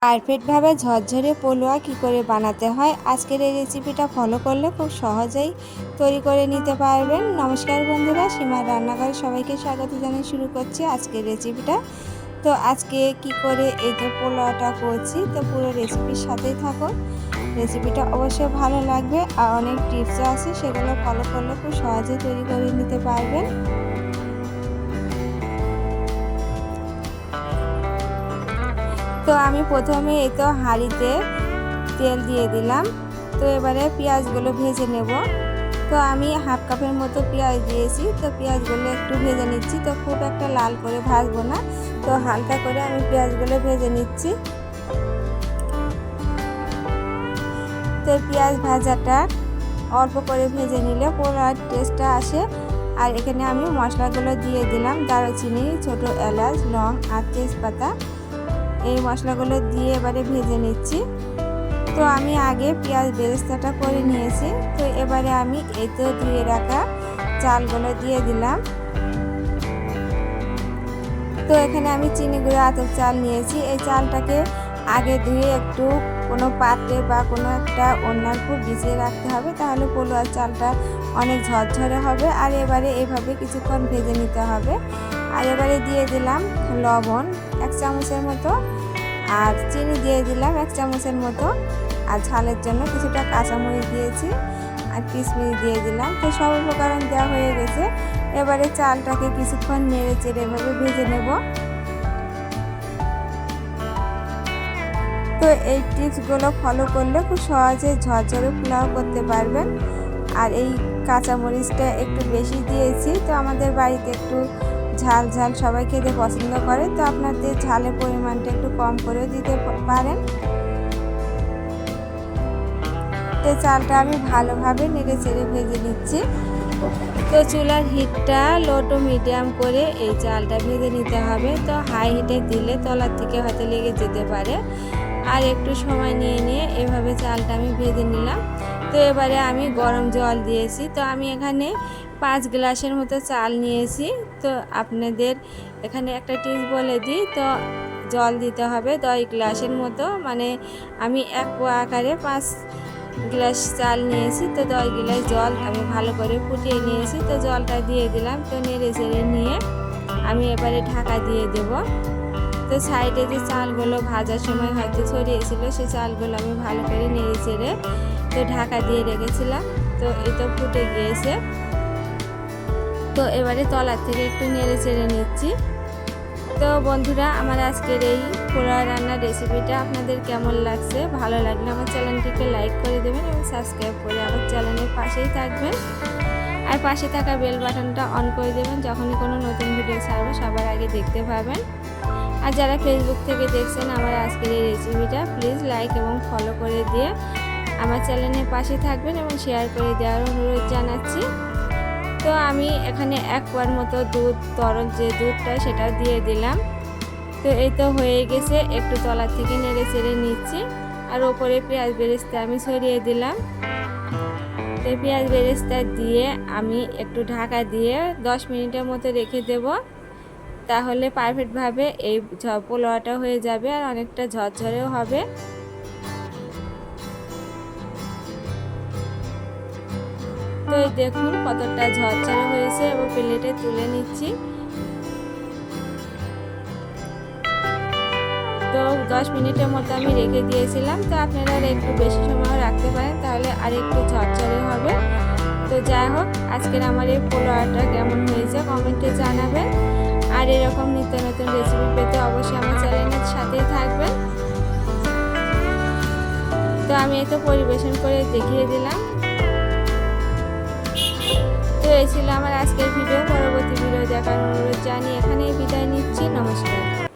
পারফেক্টভাবে ঝরঝরে পোলোয়া কি করে বানাতে হয় আজকের এই রেসিপিটা ফলো করলে খুব সহজেই তৈরি করে নিতে পারবেন। নমস্কার বন্ধুরা, সীমার রান্নাঘরে সবাইকে স্বাগত জানিয়ে শুরু করছি আজকের রেসিপিটা। তো আজকে কি করে এই যে পোলোয়াটা করছি, তো পুরো রেসিপির সাথেই থাকো। রেসিপিটা অবশ্যই ভালো লাগবে আর অনেক টিপসও আছে, সেগুলো ফলো করলে খুব সহজেই তৈরি করে নিতে পারবেন। তো আমি প্রথমে এই তো হাঁড়িতে তেল দিয়ে দিলাম। তো এবারে পেঁয়াজগুলো ভেজে নেব। তো আমি হাফ কাপের মতো পেঁয়াজ দিয়েছি। তো পেঁয়াজগুলো একটু ভেজে নিচ্ছি। তো খুব একটা লাল করে ভাজবো না, তো হালকা করে আমি পেঁয়াজগুলো ভেজে নিচ্ছি। তো পেঁয়াজ ভাজাটা অল্প করে ভেজে নিলে পোলার টেস্টটা আসে। আর এখানে আমি মশলাগুলো দিয়ে দিলাম, দারুচিনি, ছোট এলাচ, লং আর তেজপাতা। এই মশলাগুলো দিয়ে এবারে ভেজে নিচ্ছি। তো আমি আগে পেঁয়াজ বেরেস্তাটা করে নিয়েছি। তো এবারে আমি এই তো ধুয়ে রাখা চালগুলো দিয়ে দিলাম। তো এখানে আমি চিনি গুঁড়ো আতপ চাল নিয়েছি। এই চালটাকে আগে ধুয়ে একটু কোনো পাত্রে বা কোনো একটা ওড়নার উপর ভিজিয়ে রাখতে হবে, তাহলে পোলোয়ার চালটা অনেক ঝরঝরে হবে। আর এবারে এভাবে কিছুক্ষণ ভেজে নিতে হবে। আর এবারে দিয়ে দিলাম লবণ 1 চামচের মতো, আর চিনি দিয়ে দিলাম 1 চামচের মতো, আর ঝালের জন্য কিছুটা কাঁচামরিচ দিয়েছি আর কিশমিশ দিয়ে দিলাম। তো সব উপকরণ দেওয়া হয়ে গেছে। এবারে চালটাকে কিছুক্ষণ নেড়ে চেড়ে এভাবে ভেজে নেব। তো এই টিপসগুলো ফলো করলে খুব সহজে ঝরঝরে পোলাও করতে পারবেন। আর এই কাঁচামরিচটা একটু বেশি দিয়েছি, তো আমাদের বাড়িতে একটু ঝাল ঝাল সবাই খেতে পছন্দ করে, তো আপনাদের ঝালের পরিমাণটা একটু কম করে দিতে পারেন। তো চালটা আমি ভালোভাবে নেড়ে চেড়ে ভেজে নিচ্ছি। তো চুলার হিটটা লো টু মিডিয়াম করে এই চালটা ভেজে নিতে হবে। তো হাই হিটে দিলে তলার থেকে হয়তো লেগে যেতে পারে। আর একটু সময় নিয়ে এভাবে চালটা আমি ভেজে নিলাম। তো এবারে আমি গরম জল দিয়েছি। তো আমি এখানে 5 গ্লাসের মতো চাল নিয়েছি। তো আপনাদের এখানে একটা টিপস বলে দিই, তো জল দিতে হবে 10 গ্লাসের মতো, মানে আমি 1 পোয়া আকারে 5 গ্লাস চাল নিয়েছি। তো 10 গ্লাস জল আমি ভালো করে ফুটিয়ে নিয়েছি। তো জলটা দিয়ে দিলাম। তো নেড়ে চেড়ে নিয়ে আমি এবারে ঢাকা দিয়ে দেব। তো সাইডে যে চালগুলো ভাজার সময় হয়তো ছড়িয়েছিল, সেই চালগুলো আমি ভালো করে নেড়ে চেড়ে তো ঢাকা দিয়ে রেখেছিলাম। তো এই তো ফুটে গিয়েছে। তো এবারে তলার থেকে একটু নেড়ে চেড়ে নিচ্ছি। তো বন্ধুরা, আমার আজকের এই পোলাও রান্নার রেসিপিটা আপনাদের কেমন লাগছে? ভালো লাগলে আমার চ্যানেলটিকে লাইক করে দেবেন এবং সাবস্ক্রাইব করে আমার চ্যানেলের পাশেই থাকবেন। আর পাশে থাকা বেল বাটনটা অন করে দেবেন, যখনই কোনো নতুন ভিডিও ছাড়বো সবার আগে দেখতে পাবেন। আর যারা ফেসবুক থেকে দেখছেন আমার আজকের এই রেসিপিটা, প্লিজ লাইক এবং ফলো করে দিয়ে আমার চ্যানেলের পাশে থাকবেন এবং শেয়ার করে দেওয়ার অনুরোধ জানাচ্ছি। তো আমি এখানে 1 পোয়ার মতো দুধ, তরল যে দুধটা সেটা দিয়ে দিলাম। তো এই তো হয়ে গেছে। একটু তলার থেকে নেড়ে চেড়ে নিচ্ছি। আর ওপরে পেঁয়াজ বেরেস্তা আমি ছড়িয়ে দিলাম। তো পেঁয়াজ বেরেস্তা দিয়ে আমি একটু ঢাকা দিয়ে 10 মিনিটের মতো রেখে দেব। তাহলে পারফেক্টভাবে এই পোলাওটা হয়ে যাবে আর অনেকটা ঝরঝরেও হবে। তো এই দেখুন কতটা ঝরঝরে হয়েছে এবং প্লেটে তুলে নিচ্ছি। তো 10 মিনিটের মতো আমি রেখে দিয়েছিলাম। তো আপনারা একটু বেশি সময় রাখতে পারেন, তাহলে আর একটু ঝরঝরে হবে। তো যাই হোক, আজকের আমার এই পোলাওটা কেমন হয়েছে কমেন্টে জানাবেন। আর এরকম নিত্য নতুন রেসিপি পেতে অবশ্যই আমার চ্যানেলের সাথেই থাকবেন। তো আমি এই তো পরিবেশন করে দেখিয়ে দিলাম। তো এই ছিল আমার আজকের ভিডিও। পরবর্তী ভিডিও দেখার অনুরোধ জানিয়ে এখানেই বিদায় নিচ্ছি। নমস্কার।